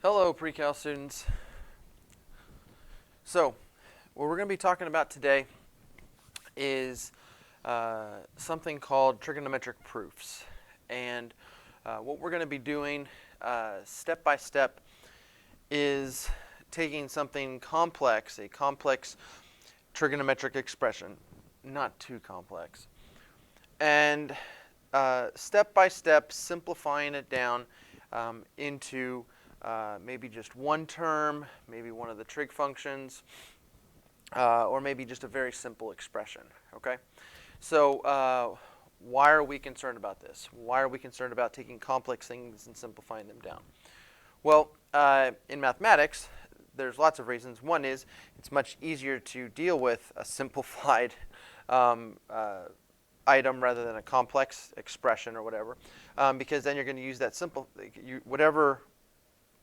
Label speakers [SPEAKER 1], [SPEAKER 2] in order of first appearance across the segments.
[SPEAKER 1] Hello, pre-cal students. So, what we're going to be talking about today is something called trigonometric proofs. And what we're going to be doing step by step is taking something complex, a complex trigonometric expression, not too complex, and step by step simplifying it down into maybe just one term, maybe one of the trig functions, or maybe just a very simple expression, okay? So why are we concerned about this? Why are we concerned about taking complex things and simplifying them down? Well, in mathematics, there's lots of reasons. One is it's much easier to deal with a simplified item rather than a complex expression or whatever, because then you're going to use that simple, whatever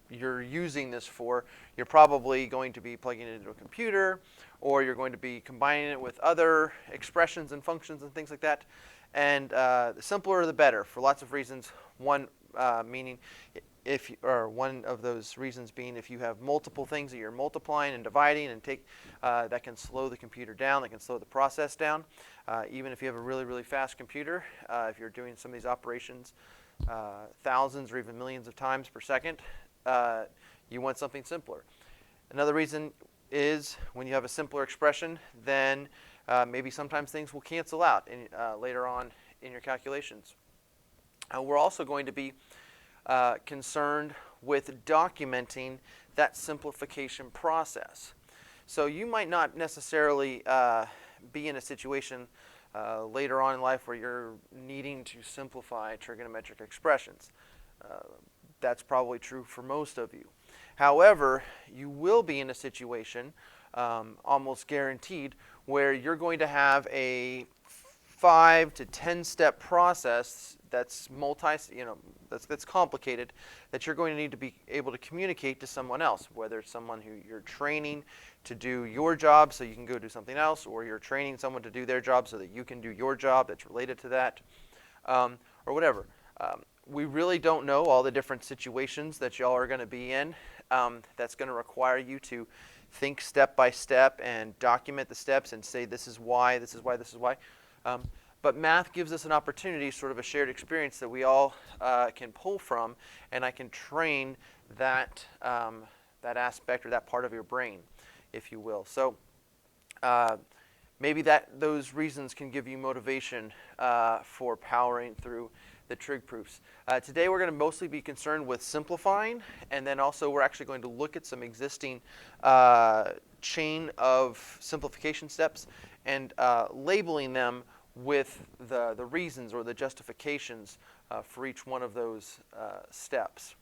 [SPEAKER 1] you're using this for, you're probably going to be plugging it into a computer, or you're going to be combining it with other expressions and functions and things like that. And the simpler the better for lots of reasons. One meaning, one of those reasons being if you have multiple things that you're multiplying and dividing and that can slow the computer down, that can slow the process down. Even if you have a really, really fast computer, if you're doing some of these operations thousands or even millions of times per second, you want something simpler. Another reason is when you have a simpler expression, then maybe sometimes things will cancel out later on in your calculations. We're also going to be concerned with documenting that simplification process. So you might not necessarily be in a situation later on in life where you're needing to simplify trigonometric expressions. That's probably true for most of you. However, you will be in a situation, almost guaranteed, where you're going to have a 5 to 10 step process that's that's complicated, that you're going to need to be able to communicate to someone else, whether it's someone who you're training to do your job so you can go do something else, or you're training someone to do their job so that you can do your job that's related to that, or whatever. We really don't know all the different situations that y'all are going to be in. That's going to require you to think step by step and document the steps and say this is why, this is why, this is why. But math gives us an opportunity, sort of a shared experience that we all can pull from, and I can train that aspect or that part of your brain, if you will. So maybe those reasons can give you motivation for powering through the trig proofs. Today we're going to mostly be concerned with simplifying, and then also we're actually going to look at some existing chain of simplification steps and labeling them with the reasons or the justifications for each one of those steps.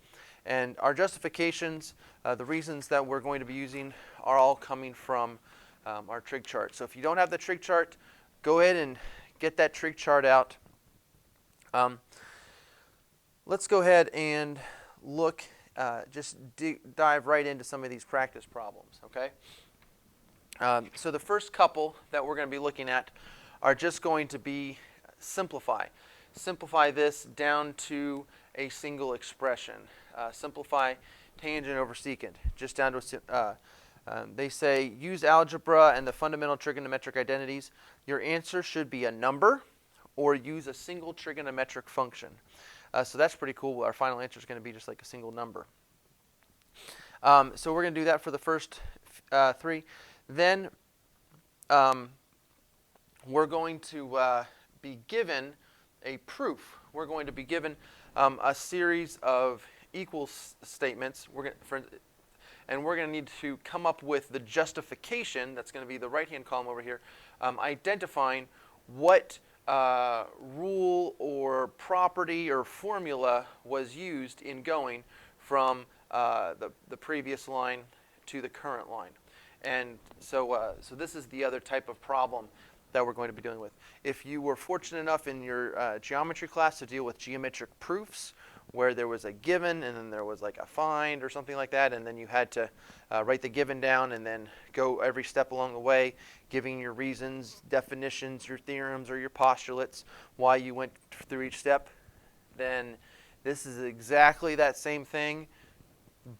[SPEAKER 1] And our justifications, the reasons that we're going to be using, are all coming from our trig chart. So if you don't have the trig chart, go ahead and get that trig chart out. Let's go ahead and look, dive right into some of these practice problems, okay? So the first couple that we're going to be looking at are just going to be simplify. Simplify this down to a single expression. Simplify tangent over secant, just down to they say use algebra and the fundamental trigonometric identities. Your answer should be a number or use a single trigonometric function. So that's pretty cool. Our final answer is going to be just like a single number. So we're going to do that for the first three. Then we're going to be given a proof. We're going to be given a series of equal statements. And we're going to need to come up with the justification. That's going to be the right-hand column over here, identifying what rule or property or formula was used in going from the previous line to the current line. And so this is the other type of problem that we're going to be dealing with. If you were fortunate enough in your geometry class to deal with geometric proofs, where there was a given and then there was like a find or something like that, and then you had to write the given down and then go every step along the way, giving your reasons, definitions, your theorems, or your postulates, why you went through each step, then this is exactly that same thing,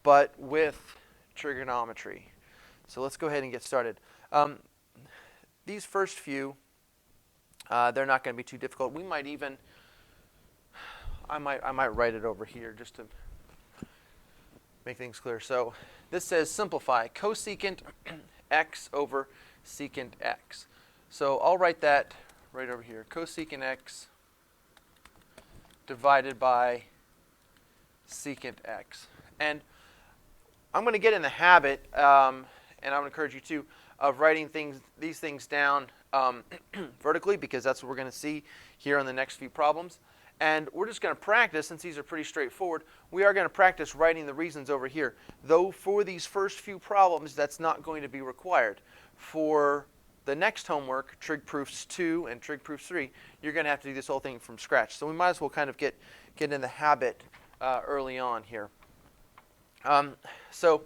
[SPEAKER 1] but with trigonometry. So let's go ahead and get started. These first few, they're not going to be too difficult. We might even, I might write it over here just to make things clear. So this says simplify cosecant x over secant x. So I'll write that right over here. Cosecant x divided by secant x. And I'm going to get in the habit, and I'm going to encourage you too, of writing these things down vertically, because that's what we're going to see here on the next few problems. And we're just going to practice, since these are pretty straightforward, we are going to practice writing the reasons over here. Though for these first few problems, that's not going to be required. For the next homework, Trig Proofs 2 and Trig Proofs 3, you're going to have to do this whole thing from scratch. So we might as well kind of get in the habit early on here. So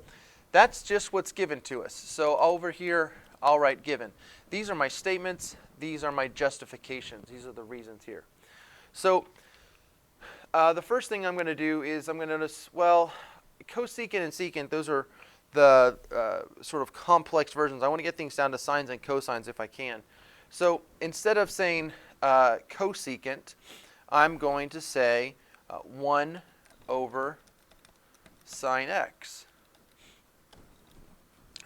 [SPEAKER 1] that's just what's given to us. So over here, I'll write given. These are my statements. These are my justifications. These are the reasons here. So the first thing I'm going to do is I'm going to notice, well, cosecant and secant, those are the sort of complex versions. I want to get things down to sines and cosines if I can. So instead of saying cosecant, I'm going to say 1 over sine x.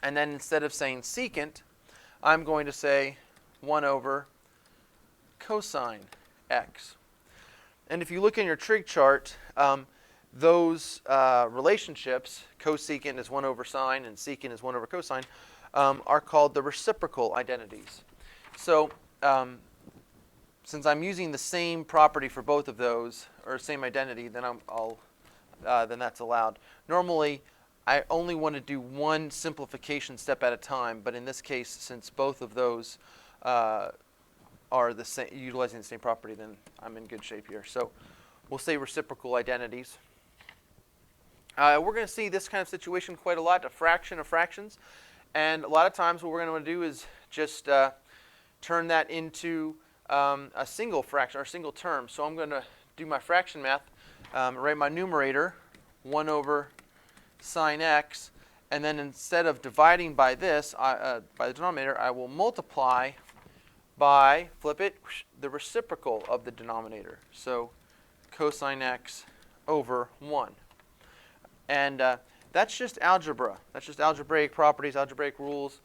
[SPEAKER 1] And then instead of saying secant, I'm going to say 1 over cosine x. And if you look in your trig chart, those relationships, cosecant is 1 over sine and secant is 1 over cosine, are called the reciprocal identities. So since I'm using the same property for both of those, or same identity, then then that's allowed. Normally, I only want to do one simplification step at a time, but in this case, since both of those are the same, utilizing the same property, then I'm in good shape here. So we'll say reciprocal identities. We're going to see this kind of situation quite a lot, a fraction of fractions. And a lot of times what we're going to want to do is just turn that into a single fraction or a single term. So I'm going to do my fraction math, write my numerator, 1 over sine x, and then instead of dividing by this, by the denominator, I will multiply by, flip it, the reciprocal of the denominator. So cosine x over 1. And that's just algebra. That's just algebraic properties, algebraic rules.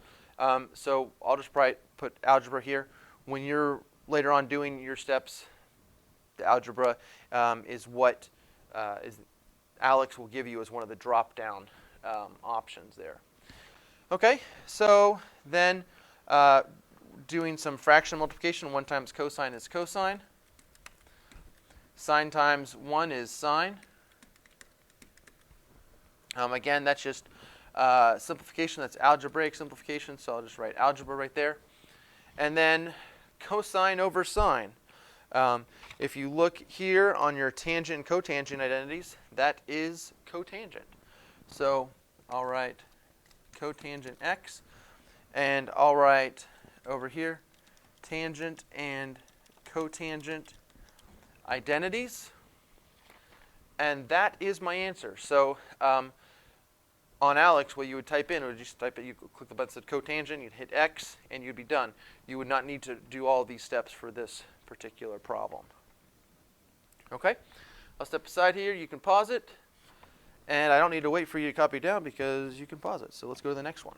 [SPEAKER 1] So I'll just put algebra here. When you're later on doing your steps, the algebra is what Alex will give you as one of the drop-down options there. Okay, so then doing some fraction multiplication, 1 times cosine is cosine. Sine times 1 is sine. Again, that's just simplification. That's algebraic simplification, so I'll just write algebra right there. And then cosine over sine. If you look here on your tangent and cotangent identities, that is cotangent. So I'll write cotangent x, and I'll write over here tangent and cotangent identities. And that is my answer. So on Alex, what you would type in, or just type it, you click the button that said cotangent, you'd hit X, and you'd be done. You would not need to do all these steps for this particular problem. Okay, I'll step aside here. You can pause it. And I don't need to wait for you to copy it down because you can pause it. So let's go to the next one.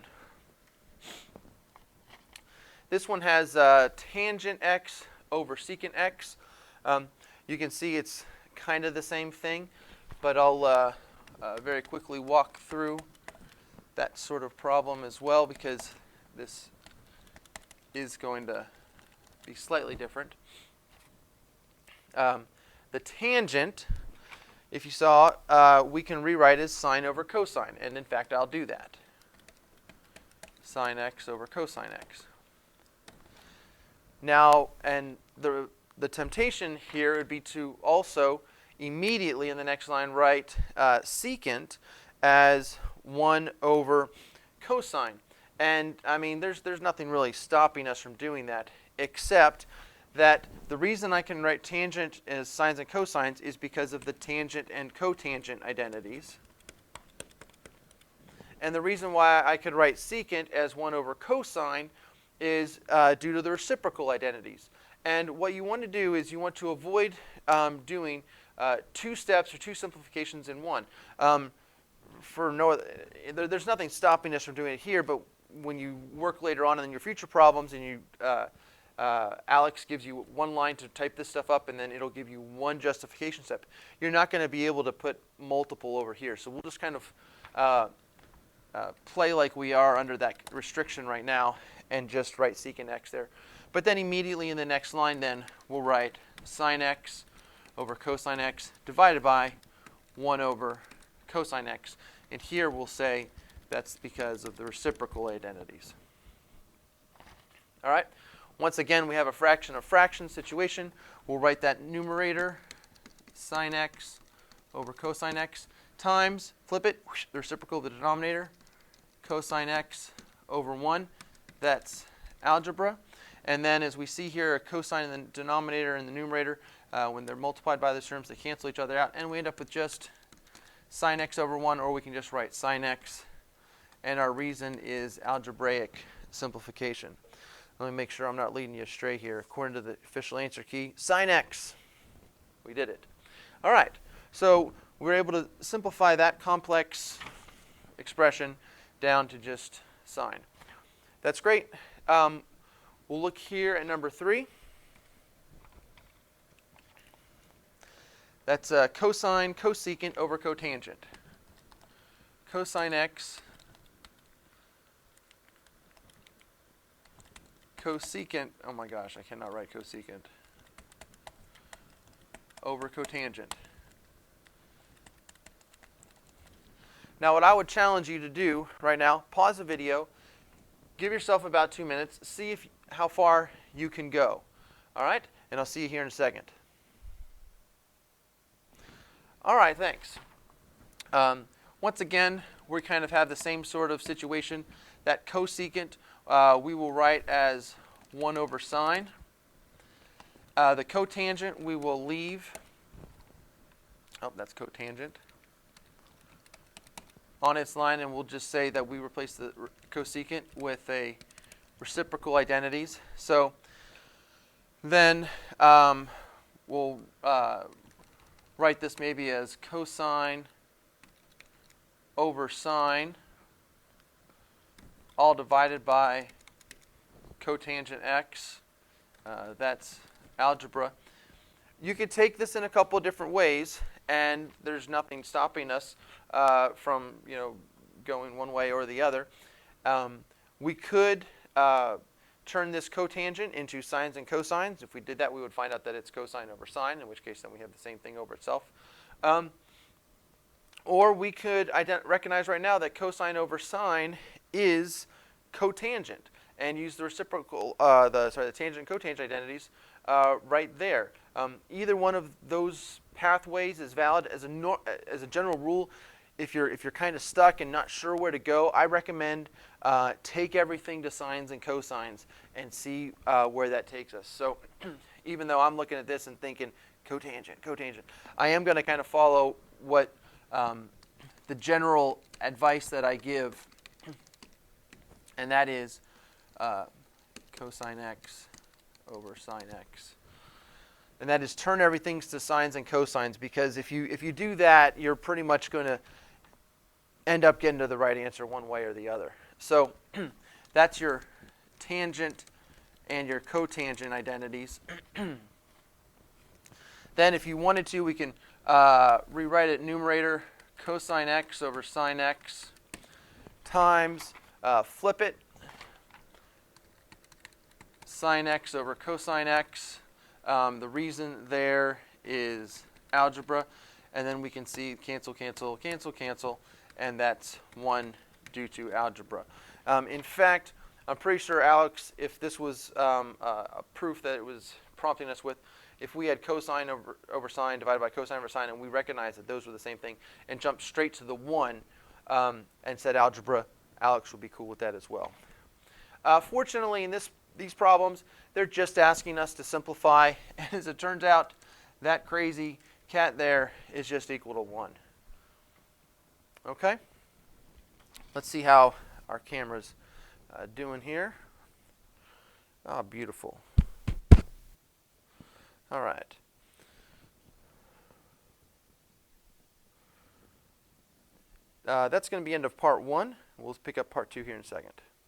[SPEAKER 1] This one has tangent x over secant x. You can see it's kind of the same thing, but I'll very quickly walk through that sort of problem as well, because this is going to be slightly different. The tangent, if you saw, we can rewrite as sine over cosine, and in fact I'll do that. Sine x over cosine x. Now, and the temptation here would be to also immediately in the next line write secant as 1 over cosine. And I mean, there's nothing really stopping us from doing that, except that the reason I can write tangent as sines and cosines is because of the tangent and cotangent identities. And the reason why I could write secant as 1 over cosine is due to the reciprocal identities. And what you want to do is you want to avoid doing 2 steps or 2 simplifications in one. There's nothing stopping us from doing it here, but when you work later on in your future problems and Alex gives you 1 line to type this stuff up and then it'll give you 1 justification step, you're not going to be able to put multiple over here. So we'll just kind of play like we are under that restriction right now and just write secant x there. But then immediately in the next line then we'll write sine x over cosine x divided by 1 over cosine x. And here we'll say that's because of the reciprocal identities. All right. Once again, we have a fraction of fractions situation. We'll write that numerator, sine x over cosine x, times, flip it, whoosh, the reciprocal of the denominator, cosine x over 1. That's algebra. And then as we see here, a cosine in the denominator and the numerator, when they're multiplied by those terms, they cancel each other out. And we end up with just sine x over 1, or we can just write sine x. And our reason is algebraic simplification. Let me make sure I'm not leading you astray here. According to the official answer key, sine x. We did it. All right. So we're able to simplify that complex expression down to just sine. That's great. We'll look here at number 3. That's cosine cosecant over cotangent. Cosine x cosecant, oh my gosh, I cannot write cosecant, over cotangent. Now what I would challenge you to do right now, pause the video, give yourself about 2 minutes, see how far you can go. All right? And I'll see you here in a second. All right, thanks. Once again, we kind of have the same sort of situation. That cosecant we will write as 1 over sine. The cotangent we will leave. Oh, that's cotangent. On its line, and we'll just say that we replace the cosecant with a reciprocal identities. So then we'll write this maybe as cosine over sine, all divided by cotangent x. That's algebra. You could take this in a couple of different ways, and there's nothing stopping us from going one way or the other. We could turn this cotangent into sines and cosines. If we did that, we would find out that it's cosine over sine, in which case then we have the same thing over itself. Or we could recognize right now that cosine over sine is cotangent and use the reciprocal, the tangent and cotangent identities right there. Either one of those pathways is valid. As a general rule, if you're kind of stuck and not sure where to go, I recommend take everything to sines and cosines and see where that takes us. So even though I'm looking at this and thinking cotangent, I am going to kind of follow what the general advice that I give, and that is cosine x over sine x. And that is turn everything to sines and cosines, because if you do that, you're pretty much going to end up getting to the right answer one way or the other. So that's your tangent and your cotangent identities. Then if you wanted to, we can rewrite it numerator cosine x over sine x times, flip it, sine x over cosine x. The reason there is algebra. And then we can see cancel, cancel, cancel, cancel. And that's 1 due to algebra. In fact, I'm pretty sure, Alex, if this was a proof that it was prompting us with, if we had cosine over sine divided by cosine over sine, and we recognized that those were the same thing, and jumped straight to the 1 and said algebra, Alex would be cool with that as well. Fortunately, in these problems, they're just asking us to simplify. And as it turns out, that crazy cat there is just equal to 1. Okay? Let's see how our camera's doing here. Ah, beautiful. All right. That's going to be end of part 1. We'll pick up part 2 here in a second.